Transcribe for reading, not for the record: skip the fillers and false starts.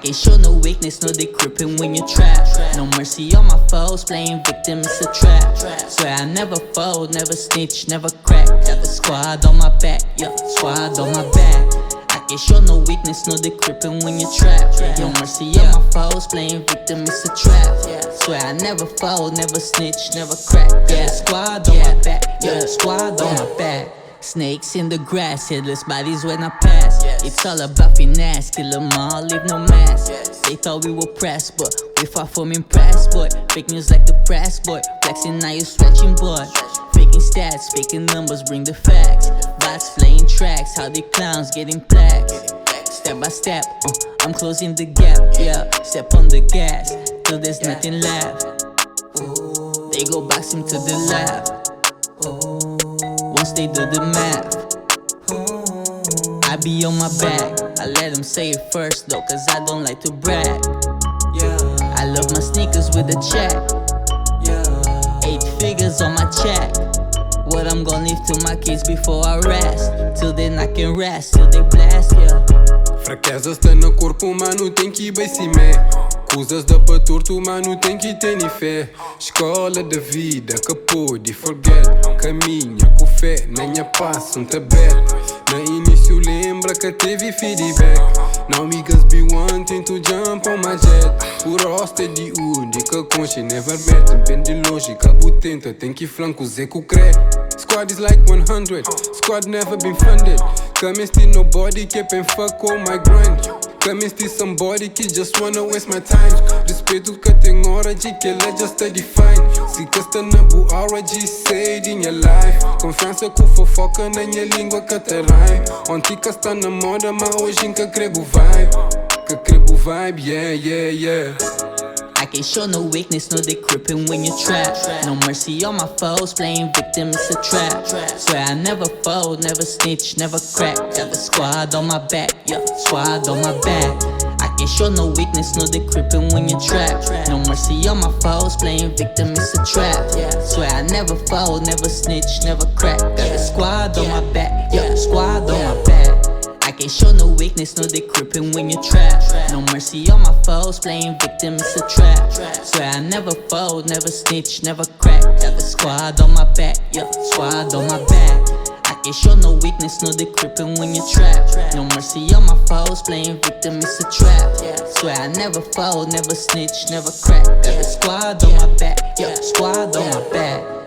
can't show no weakness, no they creeping when you trap. No mercy on my foes, playing victim it's a trap. Swear I never fold, never snitch, never crack. Got the squad on my back, yeah, squad on my back. I can't show no weakness, no they creeping when you trap. Yo, mercy on my foes, playing victim it's a trap. Swear I never fold, never snitch, never crack. Got the squad on my back, yeah, squad on my back. Snakes in the grass, headless bodies when I pass. It's all about finesse, kill them all, leave no mess. They thought we were pressed, but we far from impressed, boy. Fake news like the press, boy. Flexing, now you stretching, boy. Faking stats, faking numbers, bring the facts. Bots playing tracks, how they clowns getting plaques. Step by step, I'm closing the gap, yeah. Step on the gas, till there's nothing left. They go boxing to the left. Once they do the math, I be on my back. I let them say it first though, cause I don't like to brag. I love my sneakers with a check. 8 figures on my check. What I'm gonna leave to my kids before I rest. Till then I can rest, till they blast, yeah. Fraqueza stă no corpo, mas não tem que bem-se-me. Coisas da paturto, mas não tem que ter nem fé. Escola da vida que pode forget. Caminha com fé, nem a passo um tabet. No início lembra que teve feedback. Now niggas be wanting to jump on my jet. Por hoste de Udi, que conche never met. Bem de longe, cabo tenta, tem que flancos é com cré. Squad is like 100, squad never been funded. Coming still nobody keep and fuck all my grind. Coming still somebody que just wanna waste my time. Respeito que tem hora de que ela just está define. Se que está na boa hora de say in your life. Confiança com fofoca na minha língua que te rhyme. Ontem que está na moda, mas hoje que crebo vibe. Que crebo vibe, yeah. I can't show no weakness, no they creeping when you trap. No mercy on my foes, playing victim it's a trap. Swear I never fold, never snitch, never crack. Got the squad on my back, yeah, squad on my back. I can't show no weakness, no they creeping when you trap. No mercy on my foes, playing victim it's a trap. Swear I never fold, never snitch, never crack. Got the squad on my back, yeah, squad on my back. I can't show no weakness, no they creeping when you trap. No mercy on my foes, playing victim it's a trap. Swear I never fold, never snitch, never crack. Got the squad on my back, yeah, squad on my back. I can't show no weakness, no they creeping when you trap. No mercy on my foes, playing victim it's a trap. Swear I never fold, never snitch, never crack. Got the squad on my back, yeah, squad on my back.